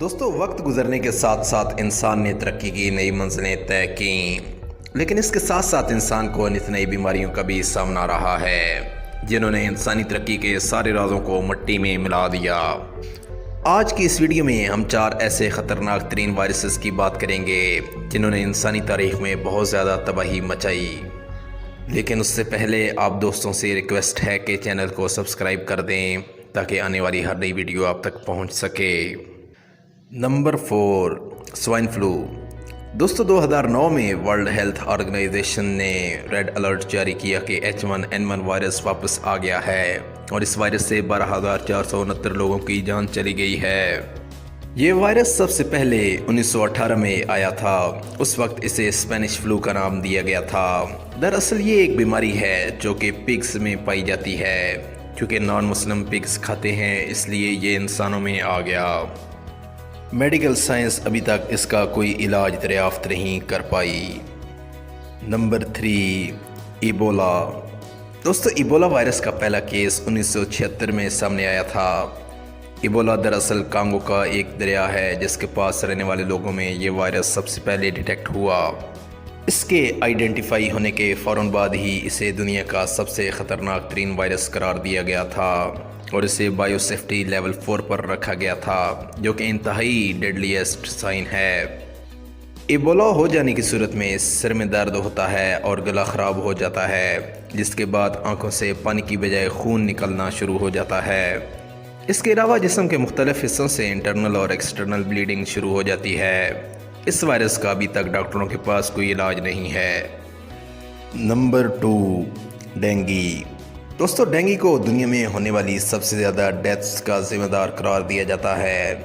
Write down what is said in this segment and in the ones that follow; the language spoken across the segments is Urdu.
دوستو وقت گزرنے کے ساتھ ساتھ انسان نے ترقی کی نئی منزلیں طے کیں، لیکن اس کے ساتھ ساتھ انسان کو نت نئی بیماریوں کا بھی سامنا رہا ہے جنہوں نے انسانی ترقی کے سارے رازوں کو مٹی میں ملا دیا۔ آج کی اس ویڈیو میں ہم 4 ایسے خطرناک ترین وائرسز کی بات کریں گے جنہوں نے انسانی تاریخ میں بہت زیادہ تباہی مچائی، لیکن اس سے پہلے آپ دوستوں سے ریکویسٹ ہے کہ چینل کو سبسکرائب کر دیں تاکہ آنے والی ہر نئی ویڈیو آپ تک پہنچ سکے۔ Number 4، swine flu. دوستو 2009 میں ورلڈ ہیلتھ آرگنائزیشن نے ریڈ الرٹ جاری کیا کہ H1N1 وائرس واپس آ گیا ہے اور اس وائرس سے 12,469 لوگوں کی جان چلی گئی ہے۔ یہ وائرس سب سے پہلے 1918 میں آیا تھا، اس وقت اسے اسپینش فلو کا نام دیا گیا تھا۔ دراصل یہ ایک بیماری ہے جو کہ پگز میں پائی جاتی ہے، کیونکہ نان مسلم پگز کھاتے ہیں اس لیے یہ انسانوں میں آ گیا۔ میڈیکل سائنس ابھی تک اس کا کوئی علاج دریافت نہیں کر پائی۔ Number 3، Ebola. دوستو ایبولا وائرس کا پہلا کیس 1976 میں سامنے آیا تھا۔ ایبولا دراصل کانگو کا ایک دریا ہے جس کے پاس رہنے والے لوگوں میں یہ وائرس سب سے پہلے ڈیٹیکٹ ہوا۔ اس کے آئیڈینٹیفائی ہونے کے فوراً بعد ہی اسے دنیا کا سب سے خطرناک ترین وائرس قرار دیا گیا تھا اور اسے بائیو سیفٹی لیول 4 پر رکھا گیا تھا، جو کہ انتہائی ڈیڈلیسٹ سائن ہے۔ ایبولا ہو جانے کی صورت میں سر میں درد ہوتا ہے اور گلا خراب ہو جاتا ہے، جس کے بعد آنکھوں سے پانی کی بجائے خون نکلنا شروع ہو جاتا ہے۔ اس کے علاوہ جسم کے مختلف حصوں سے انٹرنل اور ایکسٹرنل بلیڈنگ شروع ہو جاتی ہے۔ اس وائرس کا ابھی تک ڈاکٹروں کے پاس کوئی علاج نہیں ہے۔ Number 2، dengue. دوستو ڈینگی کو دنیا میں ہونے والی سب سے زیادہ ڈیتھس کا ذمہ دار قرار دیا جاتا ہے۔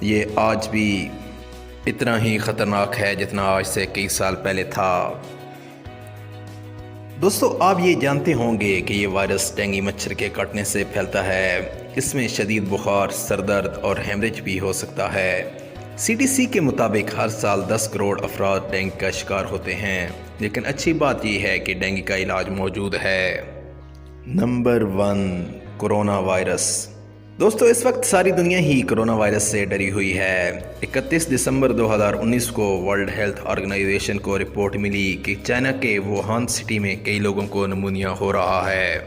یہ آج بھی اتنا ہی خطرناک ہے جتنا آج سے کئی سال پہلے تھا۔ دوستو آپ یہ جانتے ہوں گے کہ یہ وائرس ڈینگی مچھر کے کاٹنے سے پھیلتا ہے۔ اس میں شدید بخار، سر درد اور ہیمریج بھی ہو سکتا ہے۔ CDC کے مطابق ہر سال 10 کروڑ افراد ڈینگی کا شکار ہوتے ہیں، لیکن اچھی بات یہ ہے کہ ڈینگی کا علاج موجود ہے۔ Number 1، corona virus. دوستو اس وقت ساری دنیا ہی کورونا وائرس سے ڈری ہوئی ہے۔ 31 دسمبر 2019 کو ورلڈ ہیلتھ آرگنائزیشن کو رپورٹ ملی کہ چائنا کے ووہان سٹی میں کئی لوگوں کو نمونیا ہو رہا ہے،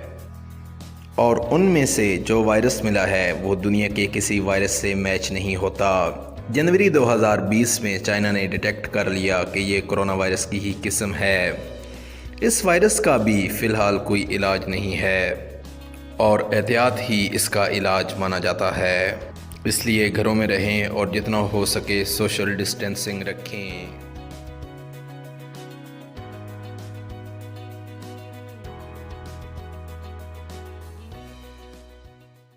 اور ان میں سے جو وائرس ملا ہے وہ دنیا کے کسی وائرس سے میچ نہیں ہوتا۔ جنوری 2020 میں چائنا نے ڈیٹیکٹ کر لیا کہ یہ کورونا وائرس کی ہی قسم ہے۔ اس وائرس کا بھی فی الحال کوئی علاج نہیں ہے اور احتیاط ہی اس کا علاج مانا جاتا ہے، اس لیے گھروں میں رہیں اور جتنا ہو سکے سوشل ڈسٹینسنگ رکھیں۔